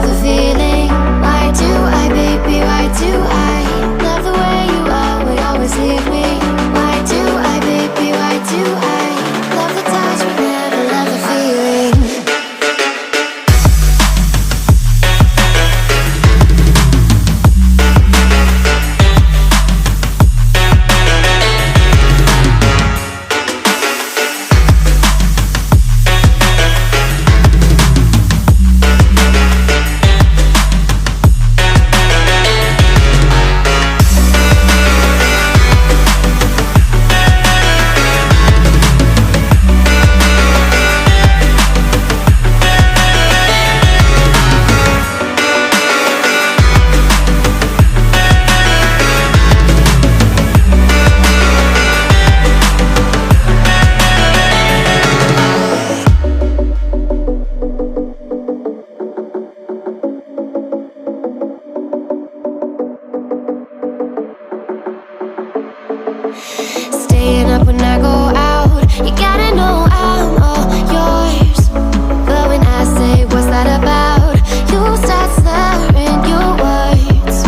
love the feeling. Why do I, baby, why do I love the way you always leave me? Why do I, baby, why do I love the touch but never love the feeling? Staying up when I go out, you gotta know I'm all yours. But when I say what's that about, you start slurring your words.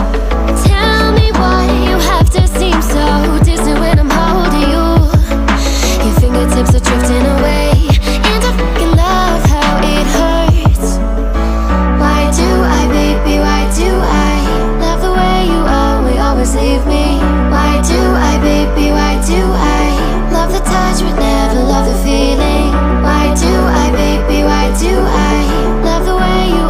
Tell me why you have to seem so distant when I'm holding you. Your fingertips are drifting away, and I fucking love how it hurts. Why do I, baby, why do I love the way you always leave me? Why do I, baby, why do I love the touch but never love the feeling? Why do I, baby, why do I love the way you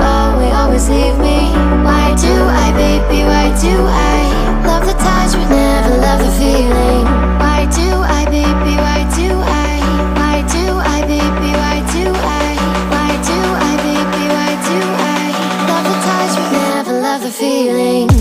always leave me? Why do I, baby, why do I love the touch but never love the feeling? Why do I, baby, why do I? Why do I, baby, why do I? Why do I, baby, why do I love the touch but never love the feeling?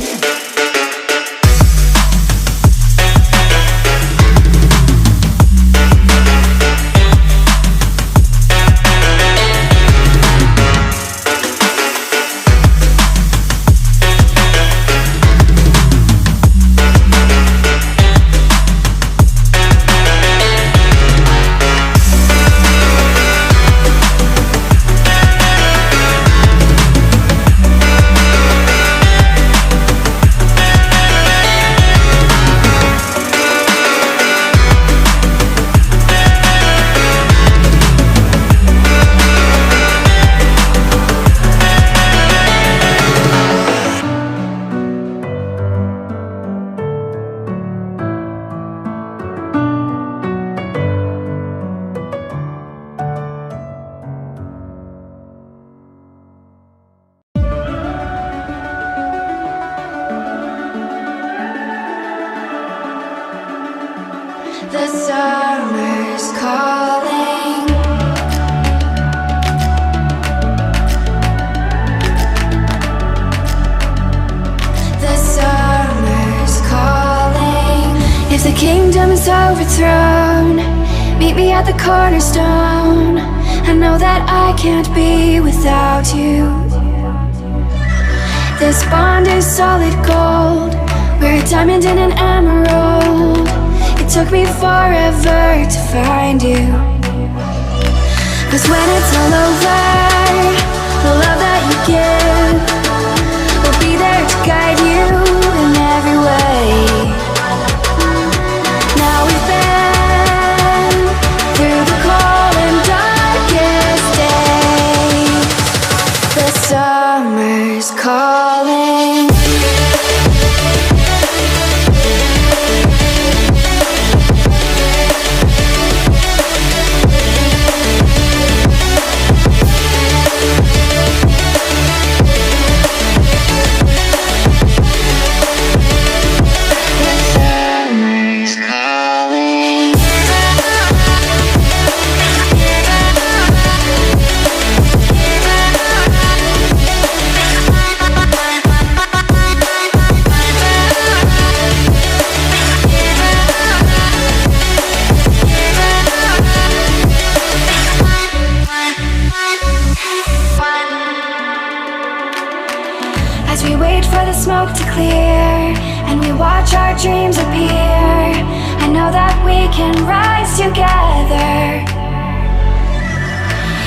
The summer's calling. The summer's calling. If the kingdom is overthrown, meet me at the cornerstone. I know that I can't be without you. This bond is solid gold. We're a diamond and an emerald. It took me forever to find you. 'Cause when it's all over, the love that you give will be there to guide you in every way. Now we've been through the cold and darkest days. The summer's calling. Smoke to clear, and we watch our dreams appear. I know that we can rise together.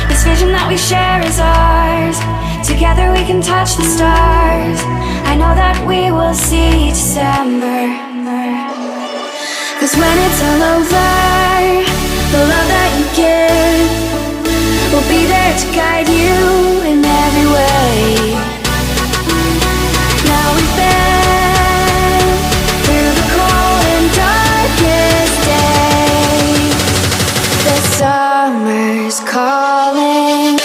This vision that we share is ours. Together we can touch the stars. I know that we will see December. Cause when it's all over, the love that you give will be there to guide you in every way. Now we've been through the cold and darkest days. The summer's calling.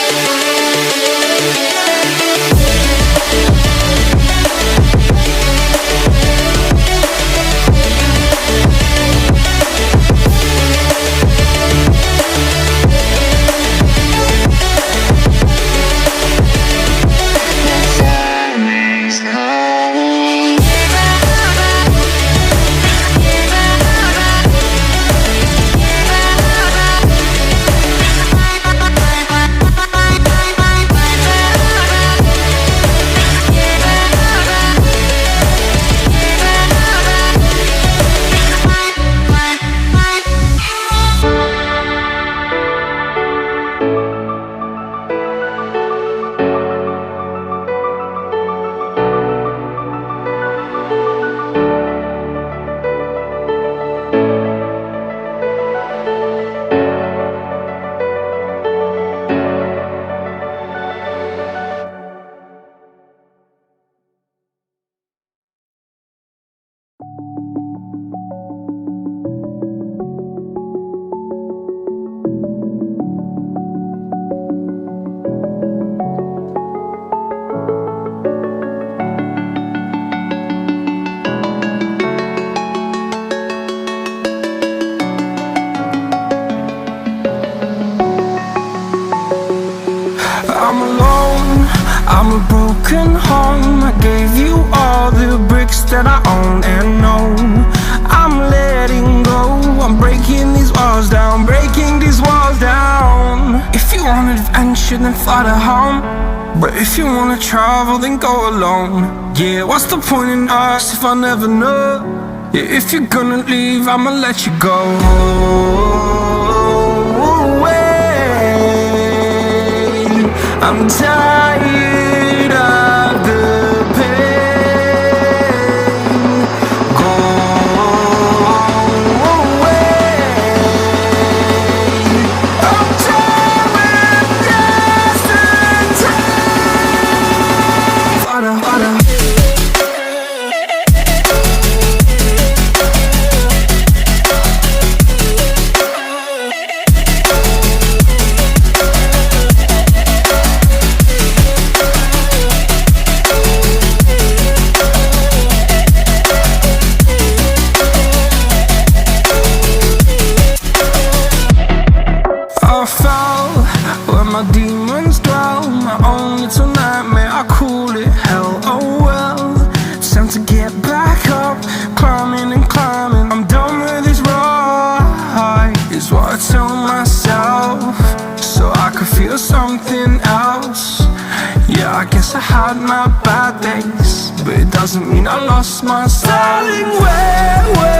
That I own and know I'm letting go. I'm breaking these walls down, breaking these walls down. If you want adventure, then fly to home. But if you wanna travel, then go alone. Yeah, what's the point in us if I never know? Yeah, if you're gonna leave, I'ma let you go. I'm tired of the pain. I had my bad days, but it doesn't mean I lost my style. Darling, where